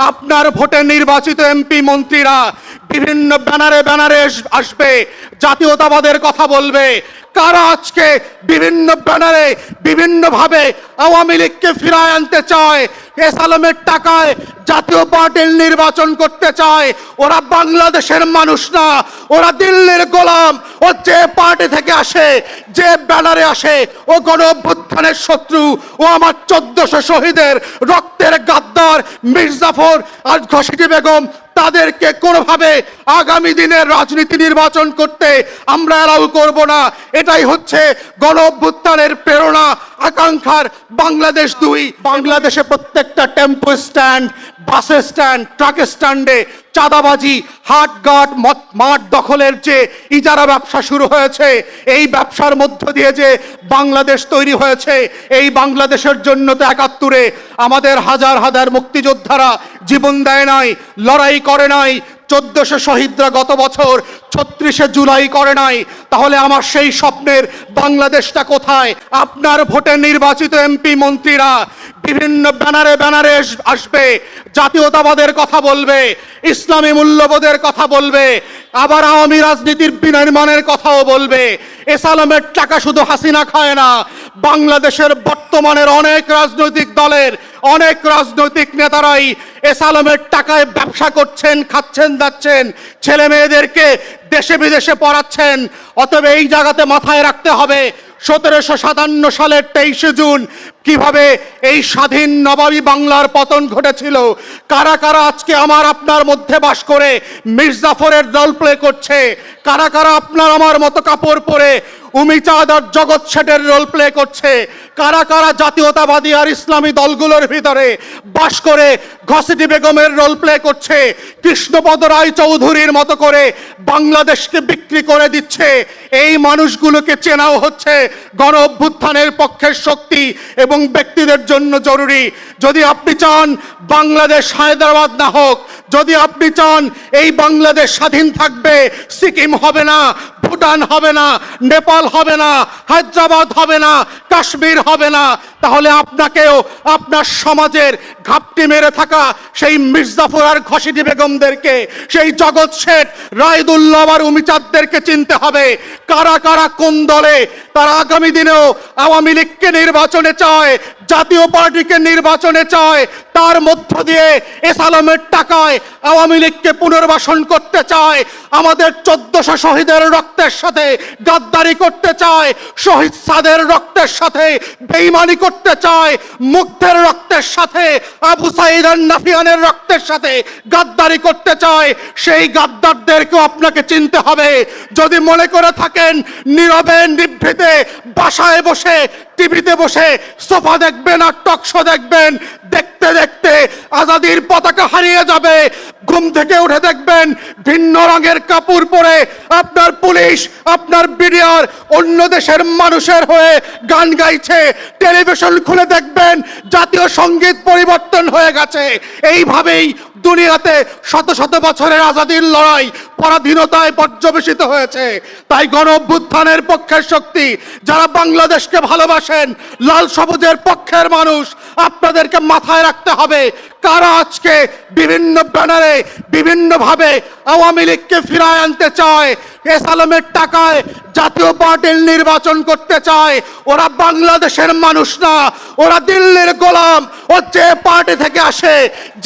আপনার ভোটে নির্বাচিত এমপি মন্ত্রীরা বিভিন্ন ব্যানারে আসবে, জাতীয়তাবাদের কথা বলবে। কারা আজকে বিভিন্ন ব্যানারে বিভিন্নভাবে আওয়ামী লীগকে ফিরায় আনতে চায়, এস আলমের টাকায় জাতীয় পার্টির নির্বাচন করতে চায়? ওরা বাংলাদেশের মানুষ না, ওরা দিল্লির গোলাম। ও যে পার্টি থেকে আসে, যে ব্যানারে আসে, ও গণ অভ্যুত্থানের শত্রু। ও আমার 1400 শহীদের রক্তের গাদ্দার মীর জাফর আর ঘসিটি বেগম। তাদেরকে কোনোভাবে আগামী দিনের রাজনীতি নির্বাচন করতে আমরা অ্যালাউ করব না। এটাই হচ্ছে গণ অভ্যুত্থানের প্রেরণা, আকাঙ্ক্ষার বাংলাদেশ 2। বাংলাদেশে প্রত্যেকটা tempo stand, bus stand, truck স্ট্যান্ডে চাঁদাবাজি, হাটঘাট, মাঠ দখলের যে ইজারা ব্যবসা শুরু হয়েছে, এই ব্যবসার মধ্য দিয়ে যে বাংলাদেশ তৈরি হয়েছে, এই বাংলাদেশের জন্য তো 71-এ আমাদের হাজার হাজার মুক্তিযোদ্ধারা জীবন দেয় নাই, লড়াই করে নাই। 1400 শহীদরা গত বছর 36শে জুলাই করে নাই। তাহলে আমার সেই স্বপ্নের বাংলাদেশটা কোথায়? আপনার ভোটে নির্বাচিত এমপি মন্ত্রীরা বিভিন্ন ব্যানারে আসবে, জাতীয়তাবাদের কথা বলবে, ইসলামী মূল্যবোধের কথা বলবে, আবার আওয়ামী রাজনীতির বিনির্মাণের কথাও বলবে। এস আলমের টাকা শুধু হাসিনা খায় না, বাংলাদেশের বর্তমানের অনেক রাজনৈতিক দলের অনেক রাজনৈতিক নেতারাই এস আলমের টাকায় ব্যবসা করছেন, খাচ্ছেন, যাচ্ছেন, ছেলে মেয়েদেরকে দেশে বিদেশে পড়াচ্ছেন। অতএব এই জায়গাতে মাথায় রাখতে হবে 1757 সালের 23শে জুন কিভাবে এই স্বাধীন নবাবী বাংলার পতন ঘটেছিল। কারা কারা আজকে আমার আপনার মধ্যে বাস করে মীর জাফরের রোল প্লে করছে? কারা কারা আপনার আমার মতো কাপড় পরে উমিচাঁদ আর জগৎ শেঠের রোল প্লে করছে? কারা কারা জাতীয়তাবাদী আর ইসলামী দলগুলোর ভিতরে বাস করে ঘসিটি বেগমের রোল প্লে করছে? কৃষ্ণপদ রায় চৌধুরীর মতো করে বাংলাদেশকে বিক্রি করে দিচ্ছে। এই মানুষগুলোকে চেনাও হচ্ছে গণ অভ্যুত্থানের পক্ষের শক্তি এবং ব্যক্তিদের জন্য জরুরি। যদি আপনি চান বাংলাদেশ হায়দ্রাবাদ না হোক, যদি আপনি চান এই বাংলাদেশ স্বাধীন থাকবে, সিকিম হবে না, ভুটান হবে না, নেপাল হবে না, হায়দ্রাবাদ হবে না, কাশ্মীর হবে না, তাহলে আপনাকেও আপনার সমাজের ঘাপটি মেরে থাকা সেই মীর জাফর আর ঘসিটি বেগমদেরকে, সেই জগৎ শেঠ, রায়দুল্লাহ আর উমিচাঁদদেরকে চিনতে হবে। কারা কারা কোন দলে, তারা আগামী দিনেও আওয়ামী লীগকে নির্বাচনে চায়, জাতীয় পার্টিকে নির্বাচনে চায়, তার মধ্য দিয়ে এস আলমের টাকায় আওয়ামী লীগকে পুনর্বাসন করতে চায়, আমাদের 1400 শহীদের রক্তের সাথে গাদ্দারি করতে চায়, শহীদ সাদের রক্তের সাথে বেঈমানি করতে চায়, মুগ্ধের রক্তের সাথে, আবু সাঈদ আর নাফিয়ানের রক্তের সাথে গাদ্দারি করতে চায়। সেই গাদ্দারদেরকেও আপনাকে চিনতে হবে। যদি মনে করে থাকেন নীরবে নিভৃতে বাসায় বসে টিভিতে বসে সোফা দেখবেন আর টক শো দেখবেন, দেখতে দেখতে আজাদির পতাকা হারিয়ে যাবে। ঘুম থেকে উঠে দেখবেন ভিন্ন রঙের কাপড় পরে আপনার পুলিশ, আপনার বিডিআর অন্য দেশের মানুষের হয়ে গান গাইছে। টেলিভিশন খুলে দেখবেন জাতীয় সঙ্গীত পরিবর্তন হয়ে গেছে। এইভাবেই দুনিয়াতে শত শত বছরের আজাদির লড়াই পরাধীনতায় পর্যবেসিত হয়েছে। তাই গণ অভ্যুত্থানের পক্ষের শক্তি যারা বাংলাদেশকে ভালোবাসেন, লাল সবুজের পক্ষের মানুষ, আপনাদেরকে মাথায় রাখতে হবে কারা আজকে বিভিন্ন ব্যানারে বিভিন্নভাবে আওয়ামী লীগকে ফিরায় আনতে চায়, এস আলমের টাকায় জাতীয় পার্টির নির্বাচন করতে চায়। ওরা বাংলাদেশের মানুষ না, ওরা দিল্লির গোলাম। ও যে পার্টি থেকে আসে,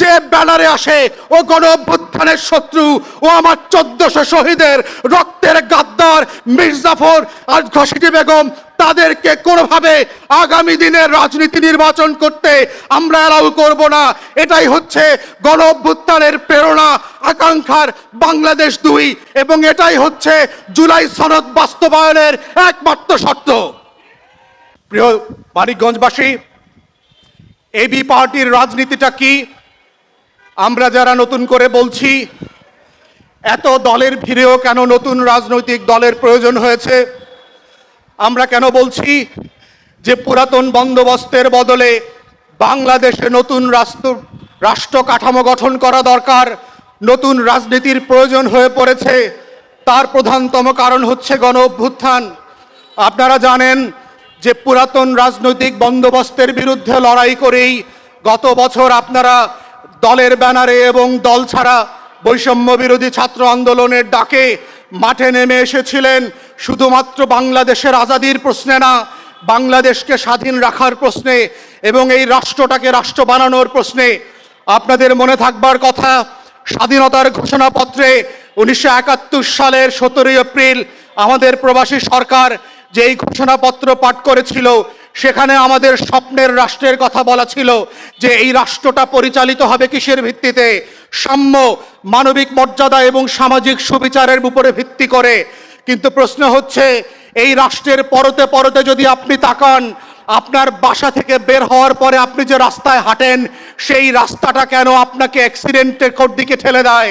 যে ব্যানারে আসে, ও গণ অভ্যুত্থানের শত্রু। ও আমার 1400 শহীদের রক্তের গাদ্দার মীর জাফর আর ঘসিটি বেগম। তাদেরকে কোনোভাবে আগামী দিনের রাজনীতি নির্বাচন করতে আমরা অ্যালাউ করব না। এটাই হচ্ছে গণ অভ্যুত্থানের প্রেরণা, আকাঙ্ক্ষার বাংলাদেশ 2, এবং এটাই হচ্ছে জুলাই সনদ বাস্তবায়নের একমাত্র শর্ত। প্রিয় মানিকগঞ্জবাসী, এবি পার্টির রাজনীতিটা কি আমরা যারা নতুন করে বলছি, এত দলের ভিড়েও কেন নতুন রাজনৈতিক দলের প্রয়োজন হয়েছে? আমরা কেন বলছি যে পুরাতন বন্দোবস্তের বদলে বাংলাদেশে নতুন রাষ্ট্র কাঠামো গঠন করা দরকার, নতুন রাজনীতির প্রয়োজন হয়ে পড়েছে? তার প্রধানতম কারণ হচ্ছে গণ অভ্যুত্থান। আপনারা জানেন যে পুরাতন রাজনৈতিক বন্দোবস্তের বিরুদ্ধে লড়াই করেই গত বছর আপনারা দলের ব্যানারে এবং দল ছাড়া বৈষম্য বিরোধী ছাত্র আন্দোলনের ডাকে মাঠে নেমে এসেছিলেন শুধুমাত্র বাংলাদেশের আজাদির প্রশ্নে না, বাংলাদেশকে স্বাধীন রাখার প্রশ্নে এবং এই রাষ্ট্রটাকে রাষ্ট্র বানানোর প্রশ্নে। আপনাদের মনে থাকবার কথা, স্বাধীনতার ঘোষণাপত্রে 1971 সালের 17 এপ্রিল আমাদের প্রবাসী সরকার যে এই ঘোষণাপত্র পাঠ করেছিল, সেখানে আমাদের স্বপ্নের রাষ্ট্রের কথা বলা ছিল যে এই রাষ্ট্রটা পরিচালিত হবে কিসের ভিত্তিতে? সাম্য, মানবিক মর্যাদা এবং সামাজিক সুবিচারের উপরে ভিত্তি করে। কিন্তু প্রশ্ন হচ্ছে, এই রাষ্ট্রের পরতে পরতে যদি আপনি তাকান, আপনার বাসা থেকে বের হওয়ার পরে আপনি যে রাস্তায় হাঁটেন, সেই রাস্তাটা কেন আপনাকে অ্যাক্সিডেন্টের দিকে ঠেলে দেয়?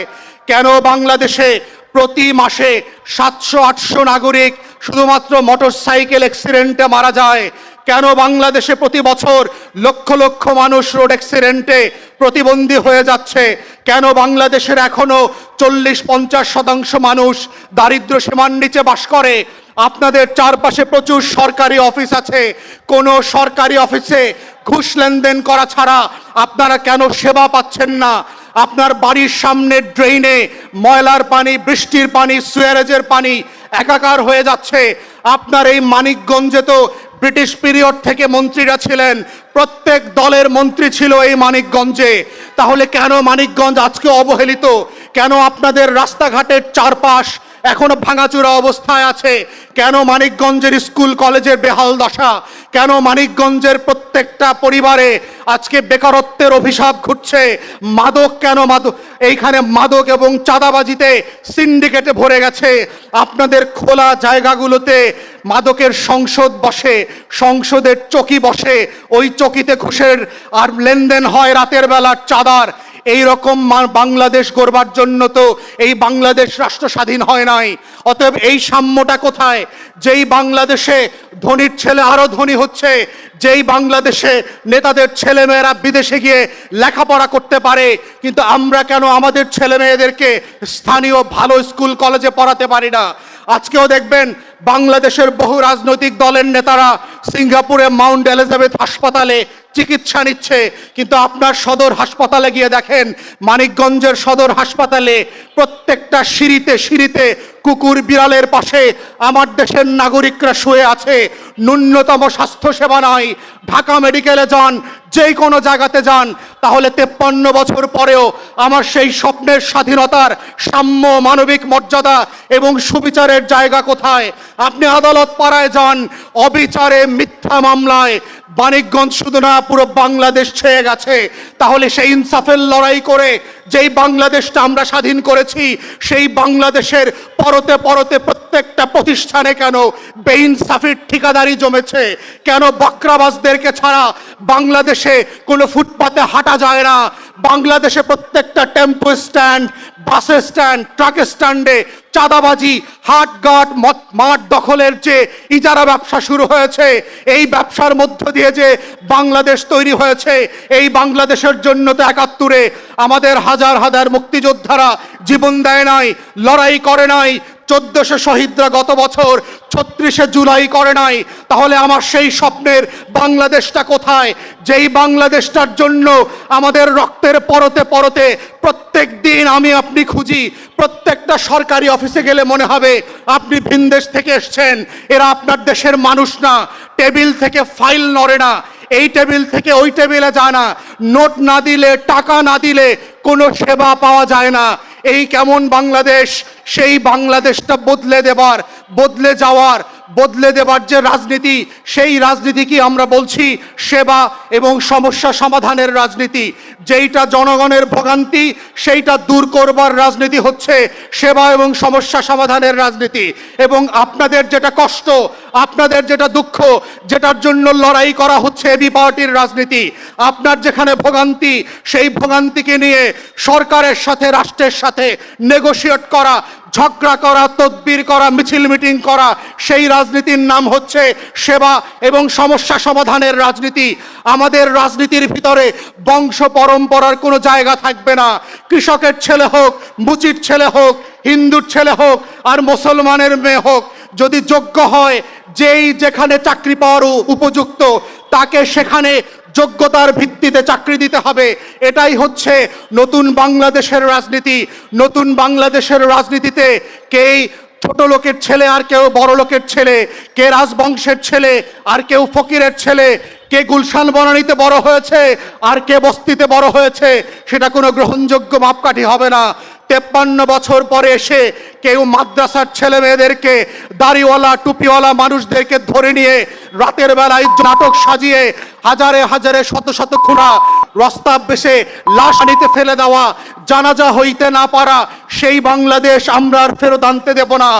কেন বাংলাদেশে প্রতি মাসে 700-800 নাগরিক শুধুমাত্র মোটরসাইকেল অ্যাক্সিডেন্টে মারা যায়? কেন বাংলাদেশে প্রতি বছর লক্ষ লক্ষ মানুষ রোড অ্যাক্সিডেন্টে প্রতিবন্ধী হয়ে যাচ্ছে? কেন বাংলাদেশের এখনো 40-50% মানুষ দারিদ্র সীমার নিচে বাস করে? আপনাদের চারপাশে প্রচুর সরকারি অফিস আছে, কোনো সরকারি অফিসে ঘুষ লেনদেন করা ছাড়া আপনারা কেন সেবা পাচ্ছেন না? আপনার বাড়ির সামনের ড্রেনে ময়লার পানি, বৃষ্টির পানি, সুয়ারেজের পানি একাকার হয়ে যাচ্ছে। আপনার এই মানিকগঞ্জে তো ব্রিটিশ পিরিয়ড থেকে মন্ত্রীরা ছিলেন, প্রত্যেক দলের মন্ত্রী ছিল এই মানিকগঞ্জে। তাহলে কেন মানিকগঞ্জ আজকে অবহেলিত? কেন আপনাদের রাস্তাঘাটের চারপাশ এখনো ভাঙাচোরা অবস্থায় আছে? কেন মানিকগঞ্জের স্কুল কলেজের বেহাল দশা? কেন মানিকগঞ্জের প্রত্যেকটা পরিবারে আজকে বেকারত্বের অভিশাপ ঘুরছে? মাদক কেন এইখানে মাদক এবং চাঁদাবাজিতে সিন্ডিকেটে ভরে গেছে। আপনাদের খোলা জায়গাগুলোতে মাদকের সংসদ বসে, সংসদের চকি বসে, ওই চকিতে ঘুষের আর লেনদেন হয় রাতের বেলা চাঁদার। এই রকম বাংলাদেশ গড়বার জন্য তো এই বাংলাদেশ রাষ্ট্র স্বাধীন হয় নাই। অতএব এই সাম্যটা কোথায়? যেই বাংলাদেশে ধনীর ছেলে আরো ধনী হচ্ছে, যেই বাংলাদেশে নেতাদের ছেলেমেয়েরা বিদেশে গিয়ে লেখাপড়া করতে পারে, কিন্তু আমরা কেন আমাদের ছেলেমেয়েদেরকে স্থানীয় ভালো স্কুল কলেজে পড়াতে পারি না? আজকেও দেখবেন বাংলাদেশের বহু রাজনৈতিক দলের নেতারা সিঙ্গাপুরে মাউন্ট এলিজাবেথ হাসপাতালে চিকিৎসা নিচ্ছে, কিন্তু আপনার সদর হাসপাতালে গিয়ে দেখেন, মানিকগঞ্জের সদর হাসপাতালে প্রত্যেকটা সিঁড়িতে সিঁড়িতে কুকুর বিড়ালের পাশে আমার দেশের নাগরিকরা শুয়ে আছে। ন্যূনতম স্বাস্থ্য সেবা নাই। ঢাকা মেডিকেলে যান, যে কোনো জায়গাতে যান, তাহলে 53 বছর পরেও আমার সেই স্বপ্নের স্বাধীনতার সাম্য, মানবিক মর্যাদা এবং সুবিচারের জায়গা কোথায়? আপনি আদালত পাড়ায় যান, অবিচারে মিথ্যা মামলায় মানিকগঞ্জ শুধু না পুরো বাংলাদেশ ছেয়ে গেছে। তাহলে সেই ইনসাফের লড়াই করে যেই বাংলাদেশটা আমরা স্বাধীন করেছি, সেই বাংলাদেশের পরতে পরতে প্রত্যেকটা প্রতিষ্ঠানে কেন বেইনসাফির ঠিকাদারি জমেছে? কেন বকরাবাজদেরকে ছাড়া বাংলাদেশে কোনো ফুটপাতে হাঁটা যায় না? বাংলাদেশে প্রত্যেকটা tempo stand, bus stand, truck স্ট্যান্ডে চাঁদাবাজি, হাটঘাট, মাঠ দখলের যে ইজারা ব্যবসা শুরু হয়েছে, এই ব্যবসার মধ্য দিয়ে যে বাংলাদেশ তৈরি হয়েছে, এই বাংলাদেশের জন্য তো 71-এ আমাদের হাজার হাজার মুক্তিযোদ্ধারা জীবন দেয় নাই, লড়াই করে নাই। 1400 শহীদরা গত বছর 36শে জুলাই করে নাই। তাহলে আমার সেই স্বপ্নের বাংলাদেশটা কোথায়? যেই বাংলাদেশটার জন্য আমাদের রক্তের পরতে পরতে প্রত্যেক দিন আমি আপনি খুঁজি। প্রত্যেকটা সরকারি অফিসে গেলে মনে হবে আপনি ভিনদেশ থেকে এসছেন, এরা আপনার দেশের মানুষ না। টেবিল থেকে ফাইল নড়ে না, এই টেবিল থেকে ওই টেবিলে যায় না। নোট না দিলে, টাকা না দিলে কোনো সেবা পাওয়া যায় না। এই কেমন বাংলাদেশ? সেই বাংলাদেশটা বদলে দেবার যে রাজনীতি, সেই রাজনীতি কি আমরা বলছি সেবা এবং সমস্যা সমাধানের রাজনীতি? যেইটা জনগণের ভোগান্তি সেইটা দূর করবার রাজনীতি হচ্ছে সেবা এবং সমস্যা সমাধানের রাজনীতি। এবং আপনাদের যেটা কষ্ট, আপনাদের যেটা দুঃখ, যেটার জন্য লড়াই করা হচ্ছে এবি পার্টির রাজনীতি। আপনার যেখানে ভোগান্তি, সেই ভোগান্তিকে নিয়ে সরকারের সাথে, রাষ্ট্রের সাথে নেগোশিয়েট করা, ঝগড়া করা, তদবির করা, মিছিল মিটিং করা, সেই রাজনীতির নাম হচ্ছে সেবা এবং সমস্যা সমাধানের রাজনীতি। আমাদের রাজনীতির ভিতরে বংশ পরম্পরার কোনো জায়গা থাকবে না। কৃষকের ছেলে হোক, মুচির ছেলে হোক, হিন্দুর ছেলে হোক আর মুসলমানের মেয়ে হোক, যদি যোগ্য হয়, যেই যেখানে চাকরি পাওয়ার উপযুক্ত, তাকে সেখানে যোগ্যতার ভিত্তিতে চাকরি দিতে হবে। এটাই হচ্ছে নতুন বাংলাদেশের রাজনীতি। নতুন বাংলাদেশের রাজনীতিতে কেই ছোট লোকের ছেলে আর কেউ বড় লোকের ছেলে, কে রাজবংশের ছেলে আর কেউ ফকিরের ছেলে, কে গুলশান বনানীতে বড় হয়েছে আর কে বস্তিতে বড় হয়েছে, সেটা কোনো গ্রহণযোগ্য মাপকাঠি হবে না। 53 বছর পরে এসে কেউ মাদ্রাসার ছেলে মেয়েদেরকে, দাড়িওয়ালা টুপিওয়ালা মানুষদেরকে ধরে নিয়ে রাতের বেলায় নাটক সাজিয়ে হাজারে হাজারে শত শত খুনা রস্তাব বেশে লাশ পানিতে ফেলে দেওয়া, জানাজা হইতে না পারা, সেই বাংলাদেশ আমরা আর ফেরত আনতে দেব না।